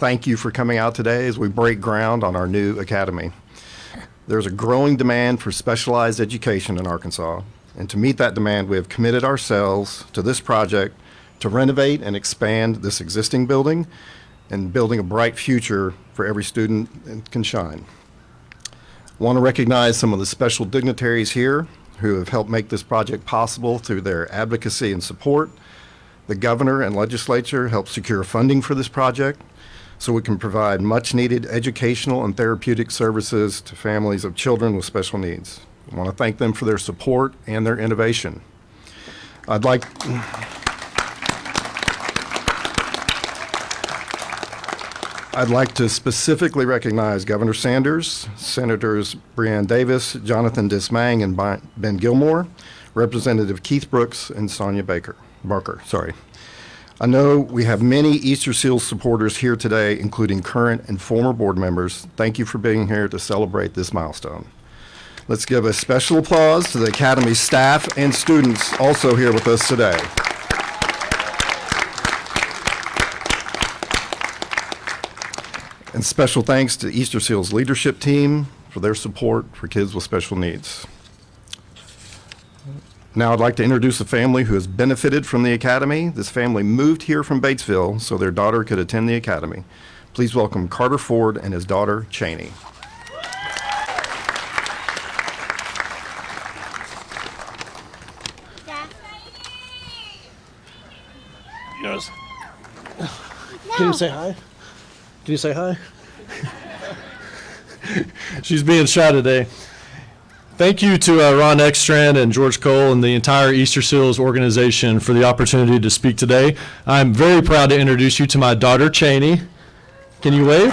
thank you for coming out today as we break ground on our new academy. There's a growing demand for specialized education in Arkansas, and to meet that demand, we have committed ourselves to this project to renovate and expand this existing building and building a bright future for every student that can shine. I want to recognize some of the special dignitaries here who have helped make this project possible through their advocacy and support. The governor and legislature helped secure funding for this project so we can provide much needed educational and therapeutic services to families of children with special needs. I want to thank them for their support and their innovation. I'd like to specifically recognize Governor Sanders, Senators Breanne Davis, Jonathan Dismang, and Ben Gilmore, Representative Keith Brooks, and Sonia Barker. I know we have many Easterseals supporters here today, including current and former board members. Thank you for being here to celebrate this milestone. Let's give a special applause to the Academy staff and students also here with us today. And special thanks to Easterseals leadership team for their support for kids with special needs. Now I'd like to introduce a family who has benefited from the Academy. This family moved here from Batesville so their daughter could attend the Academy. Please welcome Carter Ford and his daughter, Cheney. Yes. Can you say hi? Can you say hi? She's being shy today. Thank you to Ron Ekstrand and George Cole and the entire Easterseals organization for the opportunity to speak today. I'm very proud to introduce you to my daughter, Cheney. Can you wave?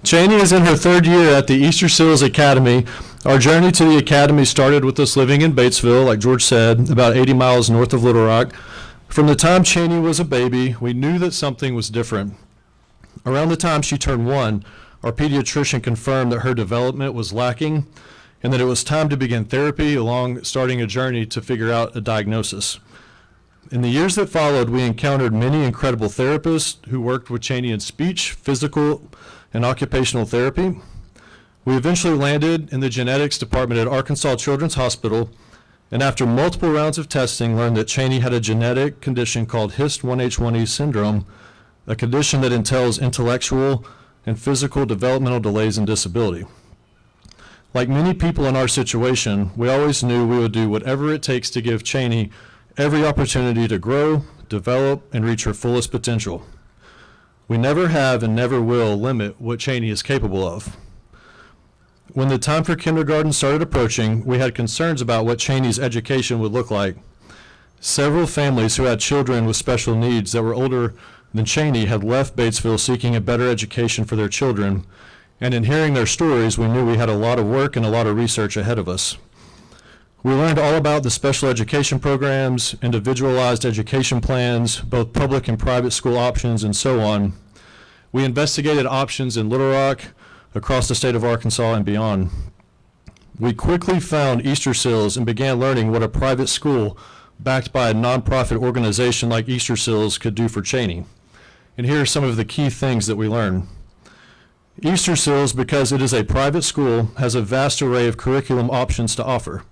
Cheney is in her third year at the Easterseals Academy. Our journey to the Academy started with us living in Batesville, like George said, about 80 miles north of Little Rock. From the time Cheney was a baby, we knew that something was different. Around the time she turned 1, our pediatrician confirmed that her development was lacking and that it was time to begin therapy, along starting a journey to figure out a diagnosis. In the years that followed, we encountered many incredible therapists who worked with Cheney in speech, physical, and occupational therapy. We eventually landed in the genetics department at Arkansas Children's Hospital, and after multiple rounds of testing, learned that Cheney had a genetic condition called HIST-1H1E syndrome, a condition that entails intellectual and physical developmental delays and disability. Like many people in our situation, we always knew we would do whatever it takes to give Cheney every opportunity to grow, develop, and reach her fullest potential. We never have and never will limit what Cheney is capable of. When the time for kindergarten started approaching, we had concerns about what Cheney's education would look like. Several families who had children with special needs that were older than Cheney had left Batesville seeking a better education for their children, and in hearing their stories, we knew we had a lot of work and a lot of research ahead of us. We learned all about the special education programs, individualized education plans, both public and private school options, and so on. We investigated options in Little Rock, across the state of Arkansas, and beyond. We quickly found Easterseals and began learning what a private school backed by a nonprofit organization like Easterseals could do for Cheney. And here are some of the key things that we learned. Easterseals, because it is a private school, has a vast array of curriculum options to offer.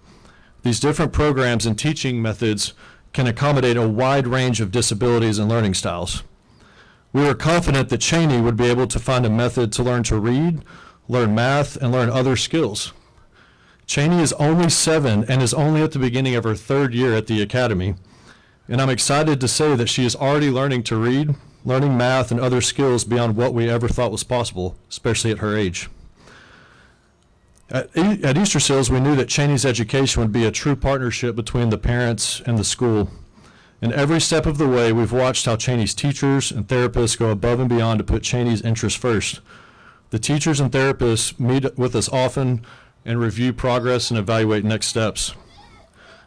These different programs and teaching methods can accommodate a wide range of disabilities and learning styles. We were confident that Cheney would be able to find a method to learn to read, learn math, and learn other skills. Cheney is only 7 and is only at the beginning of her third year at the Academy, and I'm excited to say that she is already learning to read, learning math, and other skills beyond what we ever thought was possible, especially at her age. At Easterseals, we knew that Cheney's education would be a true partnership between the parents and the school. And every step of the way, we've watched how Cheney's teachers and therapists go above and beyond to put Cheney's interests first. The teachers and therapists meet with us often and review progress and evaluate next steps.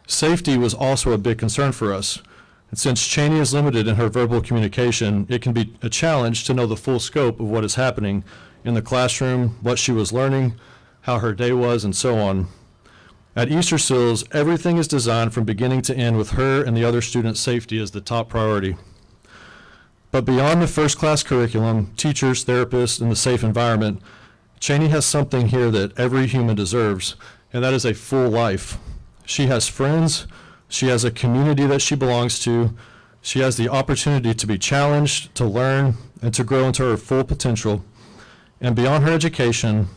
Safety was also a big concern for us. And since Cheney is limited in her verbal communication, it can be a challenge to know the full scope of what is happening in the classroom, what she was learning, how her day was, and so on. At Easterseals, everything is designed from beginning to end with her and the other students' safety as the top priority. But beyond the first-class curriculum, teachers, therapists, and the safe environment, Cheney has something here that every human deserves, and that is a full life. She has friends, she has a community that she belongs to, she has the opportunity to be challenged, to learn, and to grow into her full potential. And beyond her education,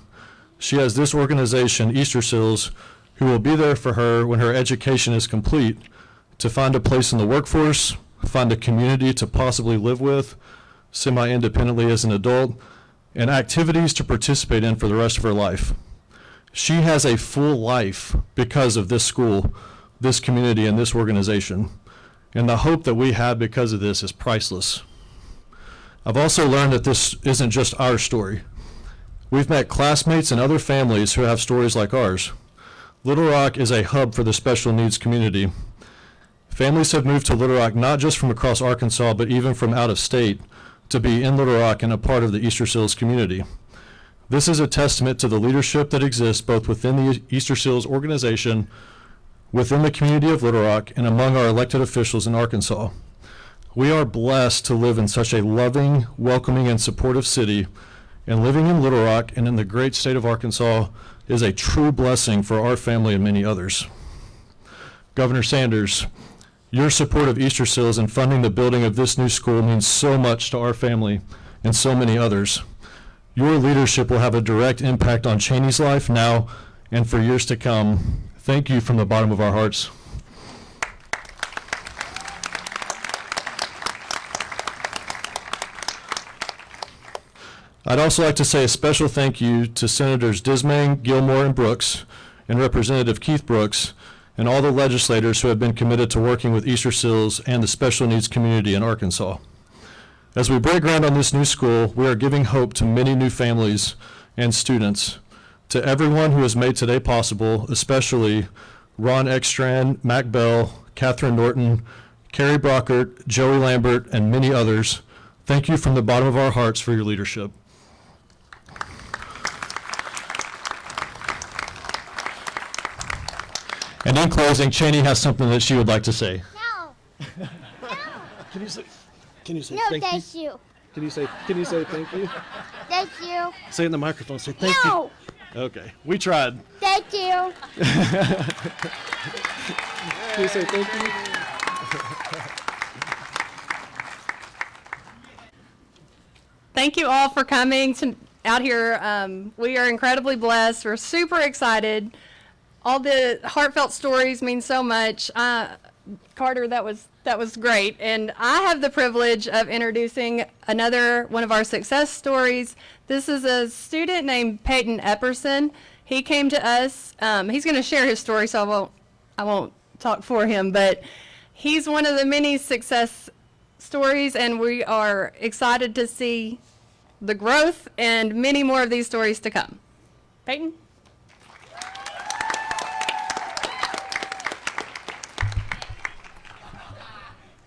she has this organization, Easterseals, who will be there for her when her education is complete, to find a place in the workforce, find a community to possibly live with, semi-independently as an adult, and activities to participate in for the rest of her life. She has a full life because of this school, this community, and this organization. And the hope that we have because of this is priceless. I've also learned that this isn't just our story. We've met classmates and other families who have stories like ours. Little Rock is a hub for the special needs community. Families have moved to Little Rock not just from across Arkansas, but even from out of state to be in Little Rock and a part of the Easterseals community. This is a testament to the leadership that exists both within the Easterseals organization, within the community of Little Rock, and among our elected officials in Arkansas. We are blessed to live in such a loving, welcoming, and supportive city, and living in Little Rock and in the great state of Arkansas is a true blessing for our family and many others. Governor Sanders, your support of Easterseals and funding the building of this new school means so much to our family and so many others. Your leadership will have a direct impact on Cheney's life now and for years to come. Thank you from the bottom of our hearts. I'd also like to say a special thank you to Senators Dismang, Gilmore, and Brooks, and Representative Keith Brooks, and all the legislators who have been committed to working with Easterseals and the special needs community in Arkansas. As we break ground on this new school, we are giving hope to many new families and students. To everyone who has made today possible, especially Ron Ekstrand, Mac Bell, Catherine Norton, Carrie Brockert, Joey Lambert, and many others, thank you from the bottom of our hearts for your leadership. And in closing, Cheney has something that she would like to say. No. No. Can you say No, thank you. Can you say thank you? Thank you. Say it in the microphone. Say thank No. you. Okay, we tried. Thank you. Can you say thank you? Thank you all for coming out here. We are incredibly blessed. We're super excited. All the heartfelt stories mean so much. Carter, that was great. And I have the privilege of introducing another one of our success stories. This is a student named Peyton Epperson. He came to us. He's going to share his story, so I won't talk for him. But he's one of the many success stories, and we are excited to see the growth and many more of these stories to come. Peyton?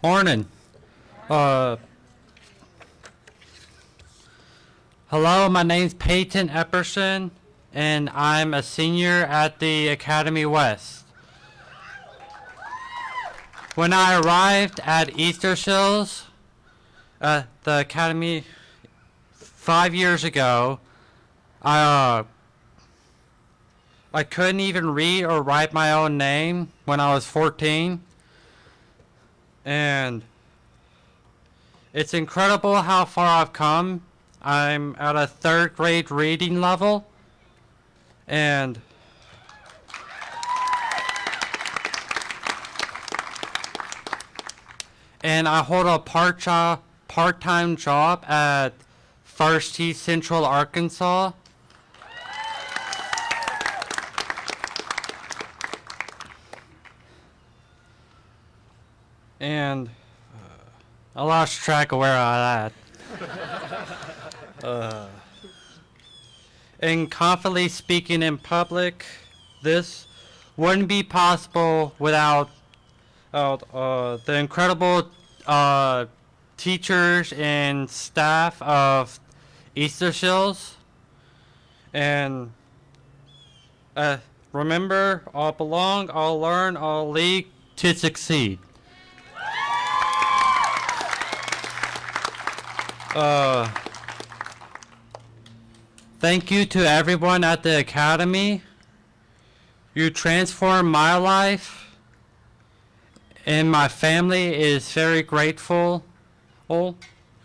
Morning. Hello, my name's Peyton Epperson, and I'm a senior at the Academy West. When I arrived at Easterseals, the Academy 5 years ago, I couldn't even read or write my own name when I was 14. And it's incredible how far I've come. I'm at a 3rd grade reading level, and I hold a part-time job at Forrest City, Central Arkansas. And I lost track of where I was at. And confidently speaking in public, this wouldn't be possible without the incredible teachers and staff of Easterseals. And remember, all belong, all learn, all lead to succeed. Thank you to everyone at the Academy. You transformed my life, and my family is very grateful and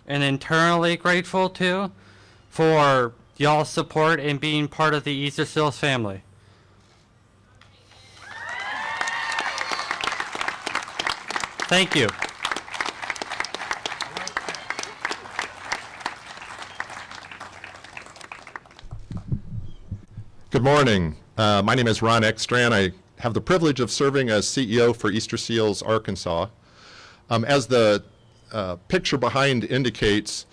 internally grateful too for y'all's support and being part of the Easterseals family. Thank you. Good morning. My name is Ron Ekstrand. I have the privilege of serving as CEO for Easterseals Arkansas. As the picture behind indicates,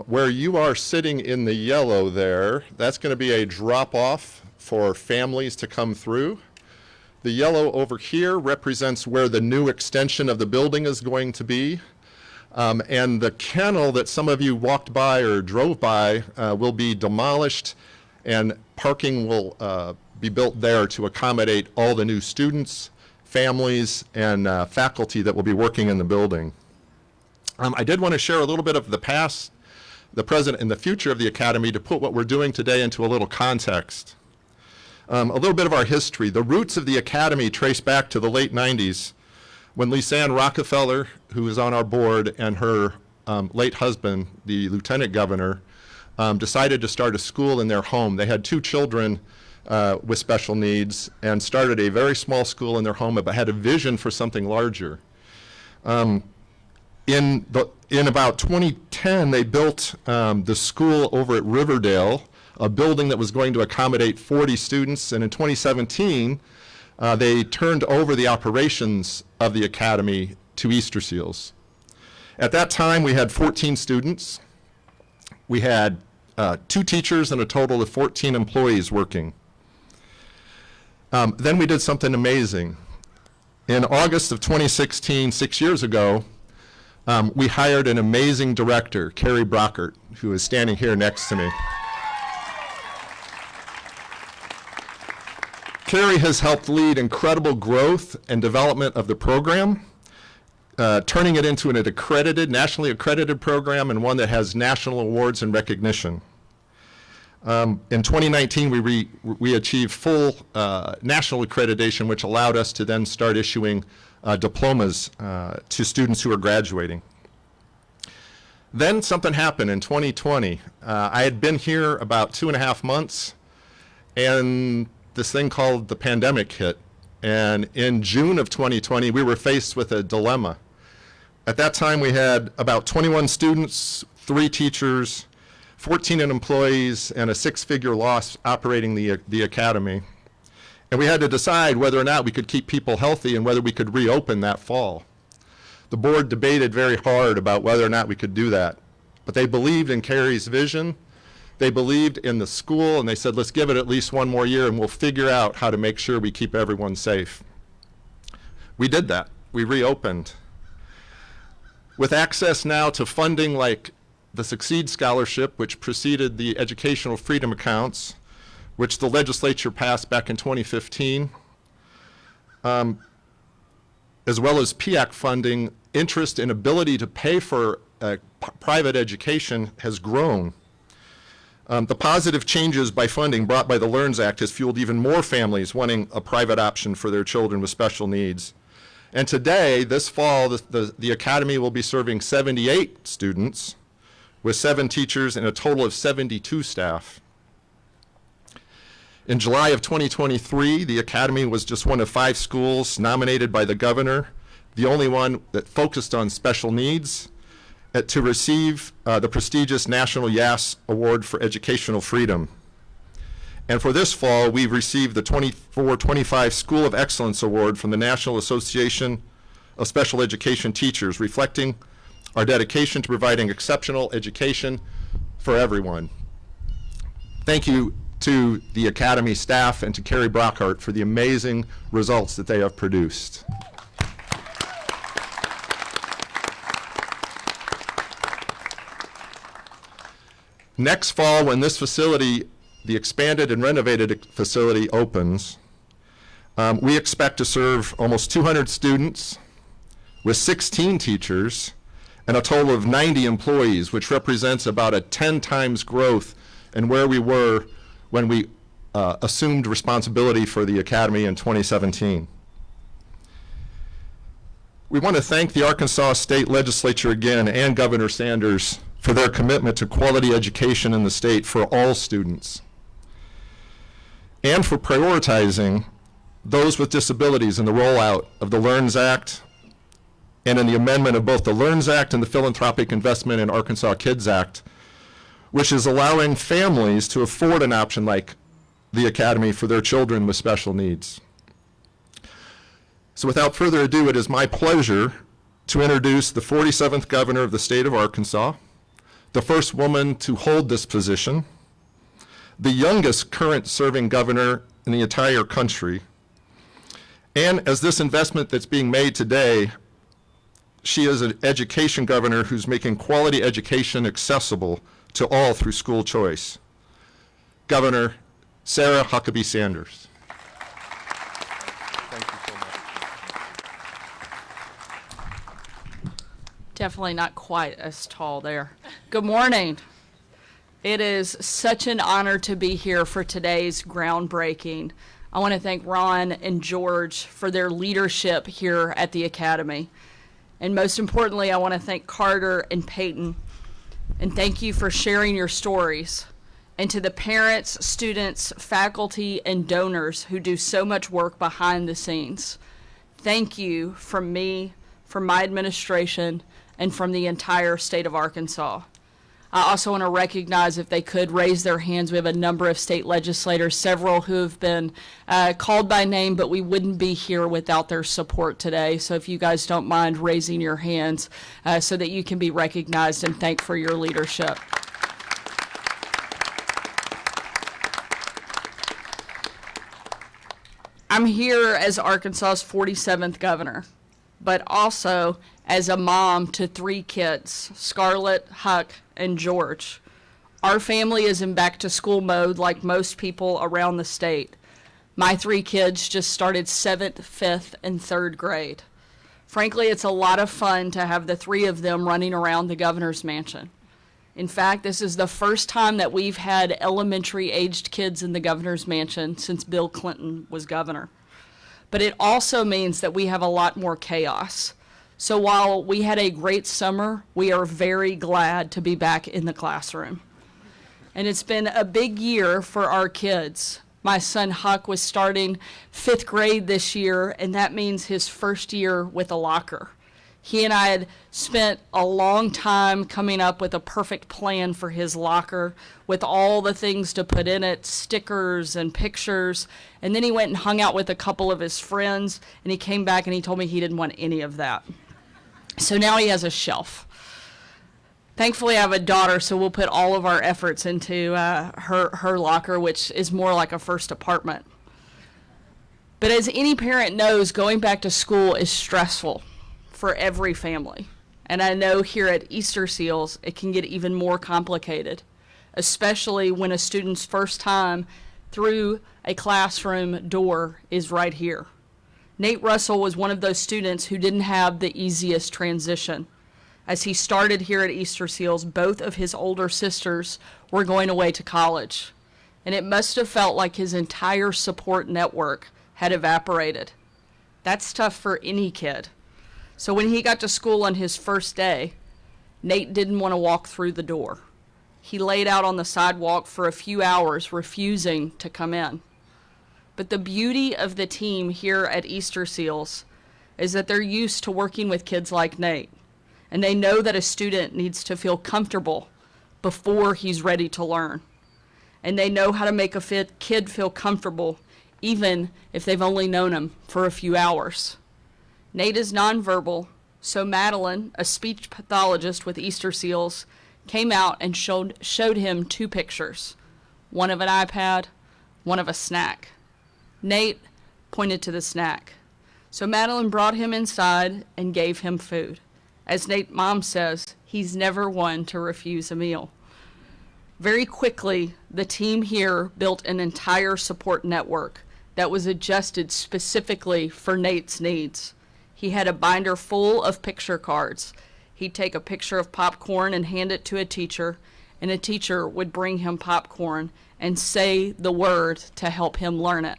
where you are sitting in the yellow there, that's going to be a drop-off for families to come through. The yellow over here represents where the new extension of the building is going to be. And the kennel that some of you walked by or drove by will be demolished, and parking will be built there to accommodate all the new students, families, and faculty that will be working in the building. I did want to share a little bit of the past, the present, and the future of the Academy to put what we're doing today into a little context. A little bit of our history. The roots of the Academy trace back to the late 90s when Lisanne Rockefeller, who is on our board, and her late husband, the lieutenant governor, decided to start a school in their home. They had 2 children with special needs and started a very small school in their home, but had a vision for something larger. In about 2010, they built the school over at Riverdale, a building that was going to accommodate 40 students, and in 2017, they turned over the operations of the Academy to Easterseals. At that time, we had 14 students. We had 2 teachers and a total of 14 employees working. Then we did something amazing. In August of 2016, 6 years ago, we hired an amazing director, Carrie Brockert, who is standing here next to me. Carrie has helped lead incredible growth and development of the program, turning it into an nationally accredited program, and one that has national awards and recognition. In 2019, we achieved full national accreditation, which allowed us to then start issuing diplomas to students who are graduating. Then something happened in 2020. I had been here about 2.5 months, and this thing called the pandemic hit. And in June of 2020, we were faced with a dilemma. At that time, we had about 21 students, 3 teachers, 14 employees, and a 6-figure loss operating the Academy. And we had to decide whether or not we could keep people healthy and whether we could reopen that fall. The board debated very hard about whether or not we could do that. But they believed in Carrie's vision. They believed in the school, and they said, let's give it at least 1 more year, and we'll figure out how to make sure we keep everyone safe. We did that. We reopened. With access now to funding like the Succeed Scholarship, which preceded the Educational Freedom Accounts, which the legislature passed back in 2015, as well as PIAC funding, interest and ability to pay for private education has grown. The positive changes by funding brought by the LEARNS Act has fueled even more families wanting a private option for their children with special needs. And today, this fall, the Academy will be serving 78 students with 7 teachers and a total of 72 staff. In July of 2023, the Academy was just one of 5 schools nominated by the governor, the only one that focused on special needs, to receive the prestigious National YAS Award for Educational Freedom. And for this fall, we've received the 24-25 School of Excellence Award from the National Association of Special Education Teachers, reflecting our dedication to providing exceptional education for everyone. Thank you to the Academy staff and to Carrie Brockart for the amazing results that they have produced. Next fall, when this facility, the expanded and renovated facility, opens, We expect to serve almost 200 students with 16 teachers and a total of 90 employees, which represents about a 10 times growth in where we were when we assumed responsibility for the Academy in 2017. We want to thank the Arkansas State Legislature again and Governor Sanders for their commitment to quality education in the state for all students, and for prioritizing those with disabilities in the rollout of the LEARNS Act and in the amendment of both the LEARNS Act and the Philanthropic Investment in Arkansas KETS Act, which is allowing families to afford an option like the Academy for their children with special needs. So without further ado, it is my pleasure to introduce the 47th Governor of the state of Arkansas, the first woman to hold this position, the youngest current serving governor in the entire country, and as this investment that's being made today, she is an education governor who's making quality education accessible to all through school choice. Governor Sarah Huckabee Sanders. Thank you so much. Definitely not quite as tall there. Good morning. It is such an honor to be here for today's groundbreaking. I want to thank Ron and George for their leadership here at the Academy. And most importantly, I want to thank Carter and Peyton. And thank you for sharing your stories. And to the parents, students, faculty, and donors who do so much work behind the scenes. Thank you from me, from my administration, and from the entire state of Arkansas. I also want to recognize, if they could raise their hands, we have a number of state legislators, several who have been called by name, but we wouldn't be here without their support today. So if you guys don't mind raising your hands so that you can be recognized and thanked for your leadership. I'm here as Arkansas's 47th governor, but also as a mom to 3 kids, Scarlett, Huck, and George. Our family is in back to school mode like most people around the state. My 3 kids just started 7th, 5th, and 3rd grade. Frankly, it's a lot of fun to have the 3 of them running around the governor's mansion. In fact, this is the first time that we've had elementary-aged kids in the governor's mansion since Bill Clinton was governor. But it also means that we have a lot more chaos. So while we had a great summer, we are very glad to be back in the classroom. And it's been a big year for our kids. My son Huck was starting 5th grade this year, and that means his first year with a locker. He and I had spent a long time coming up with a perfect plan for his locker with all the things to put in it, stickers and pictures. And then he went and hung out with a couple of his friends, and he came back and he told me he didn't want any of that. So now he has a shelf. Thankfully, I have a daughter, so we'll put all of our efforts into her locker, which is more like a first apartment. But as any parent knows, going back to school is stressful for every family. And I know here at Easterseals, it can get even more complicated, especially when a student's first time through a classroom door is right here. Nate Russell was one of those students who didn't have the easiest transition. As he started here at Easterseals, both of his older sisters were going away to college. And it must have felt like his entire support network had evaporated. That's tough for any kid. So when he got to school on his first day, Nate didn't want to walk through the door. He laid out on the sidewalk for a few hours, refusing to come in. But the beauty of the team here at Easterseals is that they're used to working with kids like Nate. And they know that a student needs to feel comfortable before he's ready to learn. And they know how to make a kid feel comfortable, even if they've only known him for a few hours. Nate is nonverbal, so Madeline, a speech pathologist with Easterseals, came out and showed him 2 pictures, one of an iPad, one of a snack. Nate pointed to the snack. So Madeline brought him inside and gave him food. As Nate's mom says, he's never one to refuse a meal. Very quickly, the team here built an entire support network that was adjusted specifically for Nate's needs. He had a binder full of picture cards. He'd take a picture of popcorn and hand it to a teacher, and a teacher would bring him popcorn and say the word to help him learn it.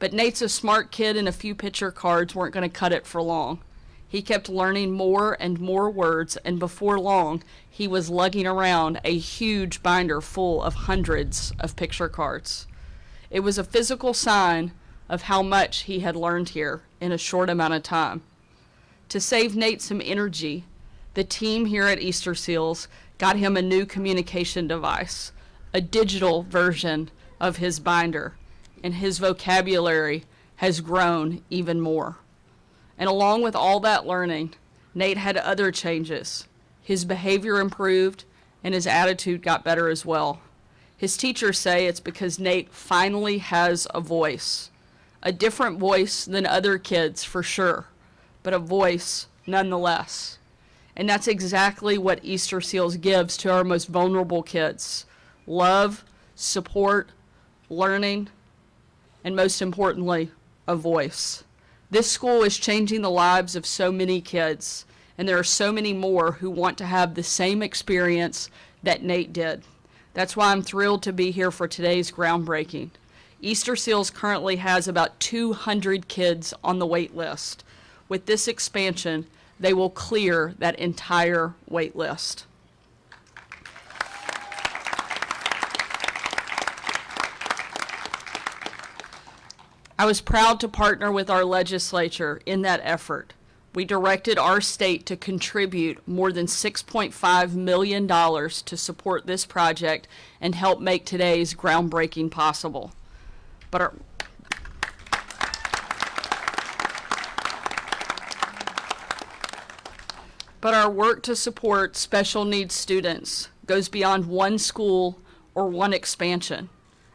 But Nate's a smart kid, and a few picture cards weren't going to cut it for long. He kept learning more and more words, and before long, he was lugging around a huge binder full of hundreds of picture cards. It was a physical sign of how much he had learned here in a short amount of time. To save Nate some energy, the team here at Easterseals got him a new communication device, a digital version of his binder, and his vocabulary has grown even more. And along with all that learning, Nate had other changes. His behavior improved, and his attitude got better as well. His teachers say it's because Nate finally has a voice. A different voice than other kids, for sure, but a voice nonetheless. And that's exactly what Easterseals gives to our most vulnerable kids: love, support, learning, and most importantly, a voice. This school is changing the lives of so many kids, and there are so many more who want to have the same experience that Nate did. That's why I'm thrilled to be here for today's groundbreaking. Easterseals currently has about 200 kids on the wait list. With this expansion, they will clear that entire wait list. I was proud to partner with our legislature in that effort. We directed our state to contribute more than $6.5 million to support this project and help make today's groundbreaking possible. But our work to support special needs students goes beyond one school or one expansion.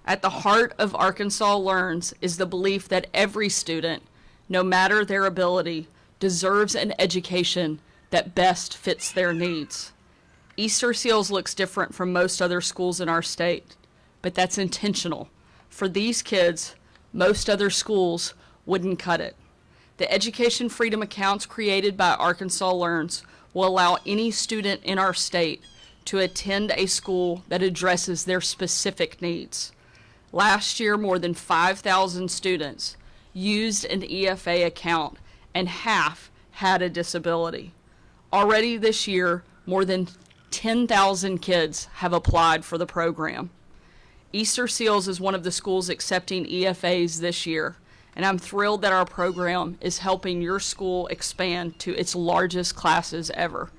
At the heart of Arkansas Learns is the belief that every student, no matter their ability, deserves an education that best fits their needs. Easterseals looks different from most other schools in our state, but that's intentional. For these kids, most other schools wouldn't cut it. The education freedom accounts created by Arkansas Learns will allow any student in our state to attend a school that addresses their specific needs. Last year, more than 5,000 students used an EFA account, and half had a disability. Already this year, more than 10,000 kids have applied for the program. Easterseals is one of the schools accepting EFAs this year, and I'm thrilled that our program is helping your school expand to its largest classes ever.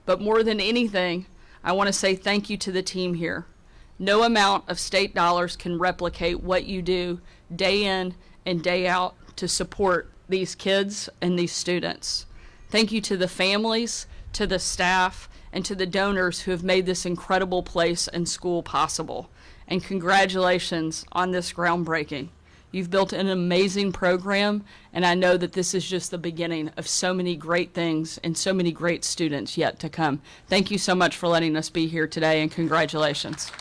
But more than anything, I want to say thank you to the team here. No amount of state dollars can replicate what you do day in and day out to support these kids and these students. Thank you to the families, to the staff, and to the donors who have made this incredible place and school possible. And congratulations on this groundbreaking. You've built an amazing program, and I know that this is just the beginning of so many great things and so many great students yet to come. Thank you so much for letting us be here today, and congratulations.